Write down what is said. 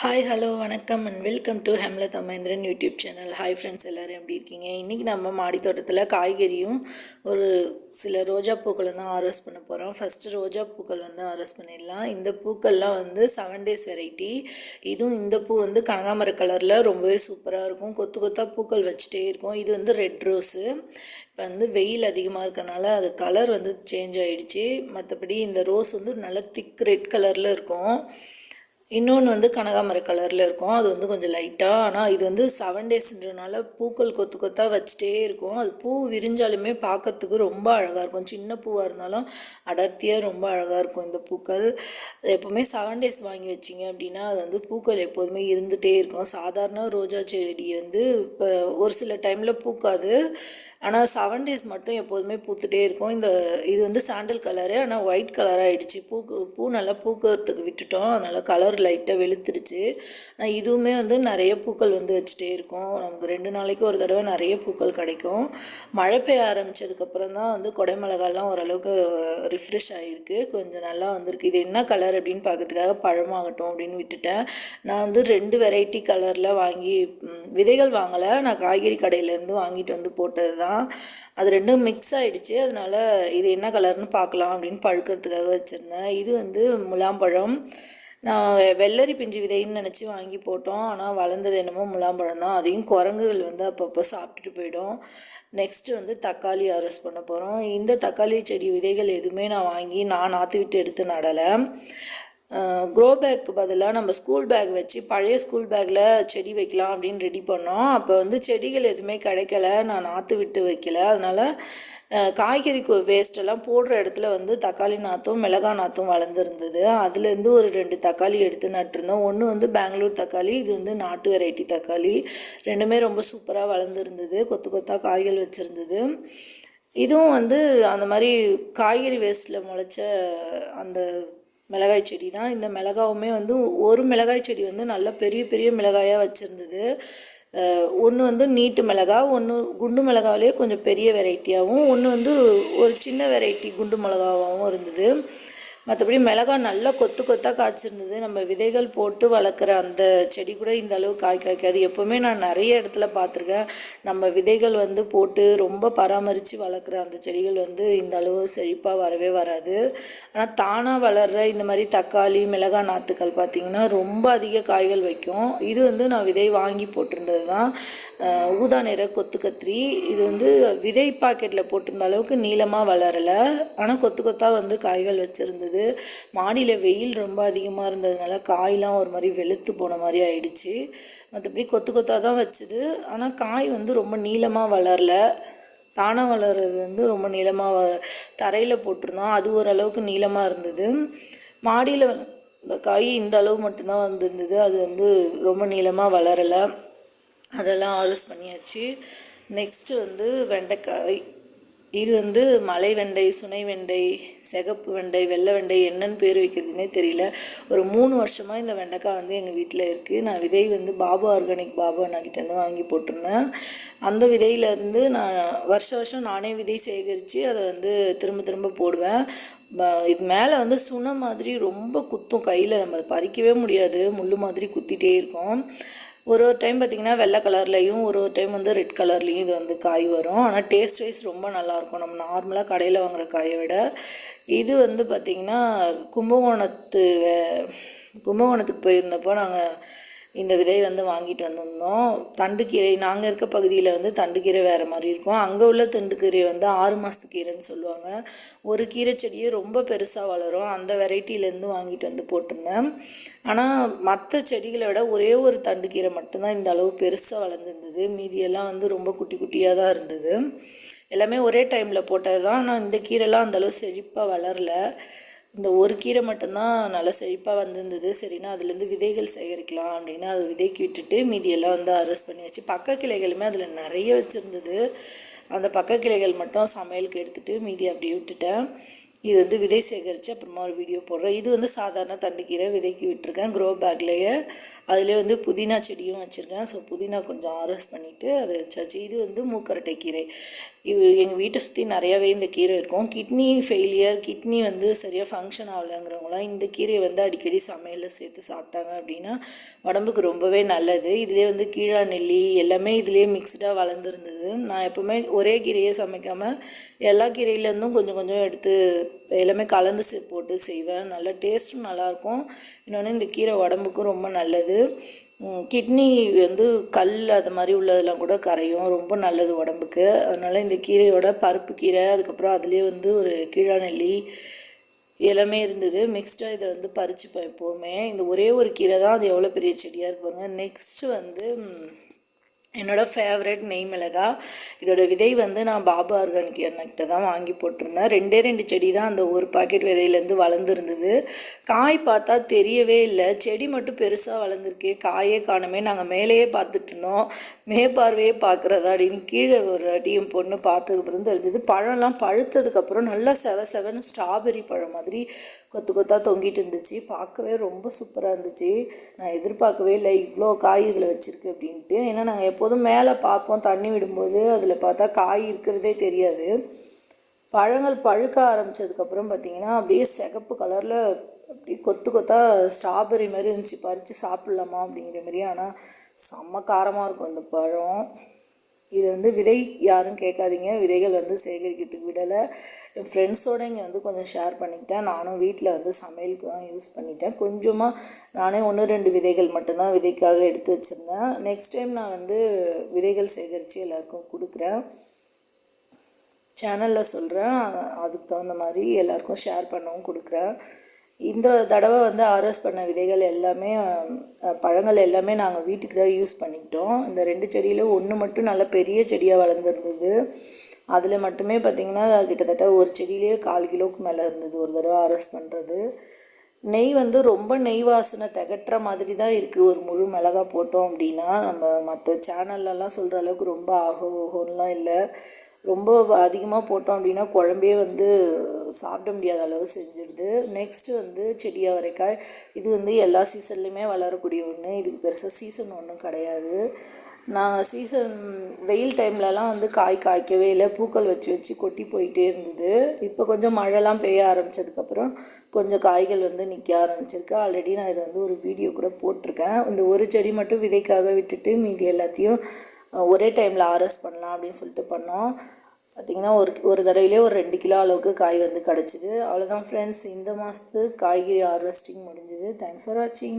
Hi hello வணக்கம் and welcome to Hemlata Mahendran YouTube channel. Hi friends, எல்லோரும் எப்படி இருக்கீங்க? இன்றைக்கி நம்ம மாடி தோட்டத்தில் காய்கறியும் ஒரு சில ரோஜா பூக்களும் தான் ஹார்வெஸ்ட் பண்ண போகிறோம். ஃபஸ்ட்டு ரோஜா பூக்கள் வந்து ஹார்வெஸ்ட் பண்ணிடலாம். இந்த பூக்கள்லாம் வந்து 7 days வெரைட்டி. இதுவும் இந்த பூ வந்து கனகாமர கலரில் ரொம்பவே சூப்பராக இருக்கும். கொத்து கொத்தாக பூக்கள் வச்சுட்டே இருக்கும். இது வந்து ரெட் ரோஸு. இப்போ வந்து வெயில் அதிகமாக இருக்கனால அது கலர் வந்து சேஞ்ச் ஆகிடுச்சு. மற்றபடி இந்த ரோஸ் வந்து நல்லா திக் ரெட் கலரில் இருக்கும். இன்னொன்று வந்து கனகாமர கலரில் இருக்கும். அது வந்து கொஞ்சம் லைட்டாக, ஆனால் இது வந்து 7 daysன்றனால பூக்கள் கொத்து கொத்தாக வச்சுட்டே இருக்கும். அது பூ விரிஞ்சாலுமே பார்க்குறதுக்கு ரொம்ப அழகாக இருக்கும். சின்ன பூவாக இருந்தாலும் அடர்த்தியாக ரொம்ப அழகாக இருக்கும் இந்த பூக்கள். எப்போவுமே 7 days வாங்கி வச்சிங்க அப்படின்னா அது வந்து பூக்கள் எப்போதுமே இருந்துகிட்டே இருக்கும். சாதாரண ரோஜா செடி வந்து இப்போ ஒரு சில டைமில் பூக்காது, ஆனால் 7 days மட்டும் எப்போதுமே பூத்துட்டே இருக்கும். இது வந்து சாண்டல் கலரு, ஆனால் ஒயிட் கலராக ஆகிடுச்சு. பூ நல்லா பூக்கிறதுக்கு விட்டுட்டோம், அதனால் கலர் லைட்டாக வெளுத்துருச்சு. ஆனால் இதுவுமே வந்து நிறைய பூக்கள் வந்து வச்சுட்டே இருக்கும். நமக்கு 2 நாளைக்கு ஒரு தடவை நிறைய பூக்கள் கிடைக்கும். மழை பெய்ய ஆரம்பித்ததுக்கப்புறம் தான் வந்து கொடைமிளகாலாம் ஓரளவுக்கு ரிஃப்ரெஷ் ஆகிருக்கு, கொஞ்சம் நல்லா வந்திருக்கு. இது என்ன கலர் அப்படின்னு பார்க்கறதுக்காக பழமாகட்டும் அப்படின்னு விட்டுட்டேன். நான் வந்து 2 வெரைட்டி கலரில் வாங்கி விதைகள் வாங்கலை, நான் காய்கறி கடையிலேருந்து வாங்கிட்டு வந்து போட்டது தான். அது ரெண்டும் மிக்ஸ் ஆகிடுச்சு. அதனால் இது என்ன கலர்னு பார்க்கலாம் அப்படின்னு பழுக்கிறதுக்காக வச்சுருந்தேன். இது வந்து முலாம்பழம். நான் வெள்ளரி பிஞ்சு விதைன்னு நினச்சி வாங்கி போட்டோம், ஆனால் வளர்ந்தது என்னமோ முலாம்பழம் தான். அதையும் குரங்குகள் வந்து அப்பப்போ சாப்பிட்டுட்டு போயிடும். நெக்ஸ்ட்டு வந்து தக்காளி ஹார்வெஸ்ட் பண்ண போகிறோம். இந்த தக்காளி செடி விதைகள் எதுவுமே நான் வாங்கி நாற்று விட்டு எடுத்து நடலை. க்ரோ பேக்கு பதிலாக நம்ம ஸ்கூல் பேக் வச்சு பழைய ஸ்கூல் பேக்கில் செடி வைக்கலாம் அப்படின்னு ரெடி பண்ணோம். அப்போ வந்து செடிகள் எதுவுமே கிடைக்கல, நான் நாற்று விட்டு வைக்கல. அதனால் காய்கறி வேஸ்ட்டெல்லாம் போடுற இடத்துல வந்து தக்காளி நாற்றும் மிளகாய் நாற்றும் வளர்ந்துருந்தது. அதுலேருந்து ஒரு 2 தக்காளி எடுத்து நட்டுருந்தோம். ஒன்று வந்து பெங்களூர் தக்காளி, இது வந்து நாட்டு வெரைட்டி தக்காளி. ரெண்டுமே ரொம்ப சூப்பராக வளர்ந்துருந்தது, கொத்து கொத்தாக காய்கள் வச்சுருந்தது. இதுவும் வந்து அந்த மாதிரி காய்கறி வேஸ்ட்டில் முளைச்ச அந்த மிளகாய் செடி தான். இந்த மிளகாவுமே வந்து ஒரு மிளகாய் செடி வந்து நல்லா பெரிய பெரிய மிளகாயாக வச்சுருந்தது. ஒன்று வந்து நீட்டு மிளகாய், ஒன்று குண்டு மிளகாவிலே கொஞ்சம் பெரிய வெரைட்டியாகவும், ஒன்று வந்து ஒரு சின்ன வெரைட்டி குண்டு மிளகாவாகவும் இருந்தது. மற்றபடி மிளகாய் நல்லா கொத்து கொத்தாக காய்ச்சிருந்தது. நம்ம விதைகள் போட்டு வளர்க்குற அந்த செடி கூட இந்த அளவு காய்க்காது. எப்போவுமே நான் நிறைய இடத்துல பார்த்துருக்கேன், நம்ம விதைகள் வந்து போட்டு ரொம்ப பராமரித்து வளர்க்குற அந்த செடிகள் வந்து இந்த அளவு செழிப்பாக வரவே வராது. ஆனால் தானாக வளர்கிற இந்த மாதிரி தக்காளி மிளகாய் நாற்றுக்கள் பார்த்திங்கன்னா ரொம்ப அதிக காய்கள் வைக்கும். இது வந்து நான் விதை வாங்கி போட்டிருந்தது தான், ஊதா நிற கொத்து கத்திரி. இது வந்து விதை பாக்கெட்டில் போட்டிருந்த அளவுக்கு நீளமாக வளரலை, ஆனால் கொத்து கொத்தாக வந்து காய்கள் வச்சுருந்தது. மாடியில் வெயில் ரொம்ப அதிகமாக இருந்ததுனால காயெலாம் ஒரு மாதிரி வெளுத்து போன மாதிரி ஆயிடுச்சு. மற்றபடி கொத்து கொத்தாக தான் வச்சுது, ஆனால் காய் வந்து ரொம்ப நீளமாக வளரல. தானாக வளர்கிறது வந்து ரொம்ப நீளமாக தரையில் போட்டிருந்தோம், அது ஓரளவுக்கு நீளமாக இருந்தது. மாடியில் இந்த காய் இந்த அளவு மட்டும்தான் வந்துருந்தது, அது வந்து ரொம்ப நீளமாக வளரலை. அதெல்லாம் ஹார்வெஸ்ட் பண்ணியாச்சு. நெக்ஸ்ட்டு வந்து வெண்டைக்காய். இது வந்து மலை வெண்டை, சுனை வெண்டை, சிகப்பு வெண்டை, வெள்ளை வெண்டை, என்னென்னு பேர் வைக்கிறதுனே தெரியல. ஒரு 3 வருஷமாக இந்த வெண்டைக்காய் வந்து எங்கள் வீட்டில் இருக்குது. நான் விதை வந்து பாபு ஆர்கானிக் பாபு அண்ணாக்கிட்டேருந்து வாங்கி போட்டிருந்தேன். அந்த விதையிலேருந்து நான் வருஷம் நானே விதை சேகரித்து அதை வந்து திரும்ப திரும்ப போடுவேன். இது மேலே வந்து சுனை மாதிரி ரொம்ப குத்தும், கையில் நம்ம அதை பறிக்கவே முடியாது, முள் மாதிரி குத்திகிட்டே இருக்கும். ஒரு டைம் பார்த்திங்கன்னா வெள்ளை கலர்லேயும், ஒரு டைம் வந்து ரெட் கலர்லேயும் இது வந்து காய் வரும். ஆனால் டேஸ்ட் வைஸ் ரொம்ப நல்லாயிருக்கும், நம்ம நார்மலாக கடையில் வாங்குகிற காயை விட. இது வந்து பார்த்திங்கன்னா கும்பகோணத்துக்கு போயிருந்தப்போ நாங்கள் இந்த விதை வந்து வாங்கிட்டு வந்திருந்தோம். தண்டுக்கீரை, நாங்கள் இருக்க பகுதியில் வந்து தண்டுக்கீரை வேறு மாதிரி இருக்கும், அங்கே உள்ள தண்டுக்கீரை வந்து 6 மாதத்து கீரைன்னு சொல்லுவாங்க. ஒரு கீரை செடியே ரொம்ப பெருசாக வளரும், அந்த வெரைட்டிலேருந்து வாங்கிட்டு வந்து போட்டிருந்தேன். ஆனால் மற்ற செடிகளை விட ஒரே ஒரு தண்டுக்கீரை மட்டும்தான் இந்த அளவு பெருசாக வளர்ந்துருந்தது. மீதியெல்லாம் வந்து ரொம்ப குட்டி குட்டியாக தான் இருந்தது. எல்லாமே ஒரே டைமில் போட்டது தான், ஆனால் இந்த கீரைலாம் அந்தளவு செழிப்பாக வளரல. இந்த ஒரு கீரை மட்டும்தான் நல்லா செழிப்பாக வந்திருந்தது. சரின்னா அதுலேருந்து விதைகள் சேகரிக்கலாம் அப்படின்னு அதை விதைக்கு விட்டுட்டு மீதியெல்லாம் வந்து ஹார்வெஸ்ட் பண்ணியாச்சு. பக்க கிளைகளுமே அதில் நிறைய வச்சுருந்தது, அந்த பக்க கிளைகள் மட்டும் சமையலுக்கு எடுத்துகிட்டு மீதி அப்படியே விட்டுட்டேன். இது வந்து விதை சேகரித்து அப்புறமா ஒரு வீடியோ போடுறேன். இது வந்து சாதாரண தண்டுக்கீரை விதைக்கு விட்டுருக்கேன் க்ரோ பேக்லேயே. அதிலே வந்து புதினா செடியும் வச்சுருக்கேன். ஸோ புதினா கொஞ்சம் ஹார்வெஸ்ட் பண்ணிவிட்டு அதை வச்சாச்சு. இது வந்து மூக்கரட்டை கீரை. எங்கள் வீட்டை சுற்றி நிறையாவே இந்த கீரை இருக்கும். கிட்னி ஃபெயிலியர், கிட்னி வந்து சரியாக ஃபங்க்ஷன் ஆகலைங்கிறவங்களாம் இந்த கீரையை வந்து அடிக்கடி சமையலில் சேர்த்து சாப்பிட்டாங்க அப்படின்னா உடம்புக்கு ரொம்பவே நல்லது. இதிலே வந்து கீழா நெல்லி எல்லாமே இதிலே மிக்ஸ்டாக வளர்ந்துருந்தது. நான் எப்போவுமே ஒரே கீரையே சமைக்காமல் எல்லா கீரையிலேருந்தும் கொஞ்சம் கொஞ்சம் எடுத்து எல்லாமே கலந்து போட்டு செய்வேன். நல்ல டேஸ்ட்டும் நல்லாயிருக்கும். இன்னொன்று இந்த கீரை உடம்புக்கும் ரொம்ப நல்லது. கிட்னி வந்து கல் அது மாதிரி உள்ளதெல்லாம் கூட கரையும், ரொம்ப நல்லது உடம்புக்கு. அதனால் இந்த கீரையோட பருப்பு கீரை, அதுக்கப்புறம் அதுலேயே வந்து ஒரு கீழா நெல்லி எல்லாமே இருந்தது. மிக்ஸ்டாக இதை வந்து பறிச்சுப்பேன் எப்போவுமே. இந்த ஒரே ஒரு கீரை தான், அது எவ்வளோ பெரிய செடியாக இருக்கு பாருங்க. நெக்ஸ்ட்டு வந்து என்னோடய ஃபேவரட் நெய் மிளகா. இதோட விதை வந்து நான் பாபா ஆர்கானிக் எண்ணெய்கிட்ட தான் வாங்கி போட்டிருந்தேன். 2 செடி தான் அந்த ஒரு பாக்கெட் விதையிலேருந்து வளர்ந்துருந்தது. காய் பார்த்தா தெரியவே இல்லை, செடி மட்டும் பெருசாக வளர்ந்துருக்கு, காயே காணுமே. நாங்கள் மேலேயே பார்த்துட்டு இருந்தோம், மேற்பார்வையே பார்க்குறதா அப்படின்னு கீழே ஒரு அடியும் பொண்ணு பார்த்ததுக்கப்புறம் தெரிஞ்சது. பழம்லாம் பழுத்ததுக்கப்புறம் நல்லா செவன்னு ஸ்ட்ராபெரி பழம் மாதிரி கொத்து கொத்தாக தொங்கிட்டு இருந்துச்சு. பார்க்கவே ரொம்ப சூப்பராக இருந்துச்சு. நான் எதிர்பார்க்கவே இல்லை இவ்வளோ காய் இதில் வச்சுருக்கு அப்படின்ட்டு. ஏன்னா நாங்கள் எப்போதும் மேலே பார்ப்போம் தண்ணி விடும்போது, அதில் பார்த்தா காய் இருக்கிறதே தெரியாது. பழங்கள் பழுக்க ஆரம்பித்ததுக்கப்புறம் பார்த்திங்கன்னா அப்படியே சிகப்பு கலரில் அப்படி கொத்து கொத்தாக ஸ்ட்ராபெரி மாதிரி இருந்துச்சு. பறித்து சாப்பிட்லாமா அப்படிங்கிற மாதிரி. ஆனால் செம்ம காரமாக இருக்கும் இந்த பழம். இது வந்து விதை யாரும் கேட்காதீங்க, விதைகள் வந்து சேகரிக்கிறதுக்கு விடலை. என் ஃப்ரெண்ட்ஸோடு இங்கே வந்து கொஞ்சம் ஷேர் பண்ணிக்கிட்டேன். நானும் வீட்டில் வந்து சமையலுக்கு தான் யூஸ் பண்ணிட்டேன். கொஞ்சமாக நானே 1-2 விதைகள் மட்டும்தான் விதைக்காக எடுத்து வச்சுருந்தேன். நெக்ஸ்ட் டைம் நான் வந்து விதைகள் சேகரித்து எல்லாருக்கும் கொடுக்குறேன், சேனலில் சொல்கிறேன். அதுக்கு தகுந்த மாதிரி எல்லாருக்கும் ஷேர் பண்ணவும் கொடுக்குறேன். இந்த தடவை வந்து ஆர்எஸ் பண்ண விதைகள் எல்லாமே, பழங்கள் எல்லாமே நாங்கள் வீட்டுக்கு தான் யூஸ் பண்ணிக்கிட்டோம். இந்த 2 செடியில் ஒன்று மட்டும் நல்ல பெரிய செடியாக வளர்ந்துருந்தது. அதில் மட்டுமே பார்த்திங்கன்னா கிட்டத்தட்ட ஒரு செடியிலேயே 1/4 கிலோவுக்கு மேலே இருந்தது ஒரு தடவை ஆர்எஸ் பண்ணுறது. நெய் வந்து ரொம்ப நெய் வாசனை திகட்டுற மாதிரி தான் இருக்குது. ஒரு முழு மிளகா போட்டோம் அப்படின்னா நம்ம மற்ற சேனல்லலாம் சொல்கிற அளவுக்கு ரொம்ப ஓஹோன்லாம் இல்லை. ரொம்ப அதிகமாக போட்டோம் அப்படின்னா குழம்பே வந்து சாப்பிட முடியாத அளவு செஞ்சிடுது. நெக்ஸ்ட்டு வந்து செடி அவரைக்காய். இது வந்து எல்லா சீசன்லேயுமே வளரக்கூடிய ஒன்று. இதுக்கு பெருசாக சீசன் ஒன்றும் கிடையாது. நான் சீசன் வெயில் டைம்லலாம் வந்து காய்க்கவே இல்லை, பூக்கள் வச்சு கொட்டி போயிட்டே இருந்தது. இப்போ கொஞ்சம் மழைலாம் பெய்ய ஆரம்பித்ததுக்கப்புறம் கொஞ்சம் காய்கள் வந்து நிற்க ஆரம்பிச்சிருக்கு. ஆல்ரெடி நான் இதை வந்து ஒரு வீடியோ கூட போட்டிருக்கேன். இந்த ஒரு செடி மட்டும் விதைக்காக விட்டுட்டு மீதி எல்லாத்தையும் ஒரே டைமில் ஆர்எஸ் பண்ணலாம் அப்படின்னு சொல்லிட்டு பண்ணோம். பார்த்திங்கன்னா ஒரு தடவையிலே ஒரு 2 கிலோ அளவுக்கு காய் வந்து கிடச்சிது. அவ்வளோதான் ஃப்ரெண்ட்ஸ், இந்த மாதத்து காய்கறி ஹார்வெஸ்டிங் முடிஞ்சுது. தேங்க்ஸ் ஃபார் வாட்சிங்.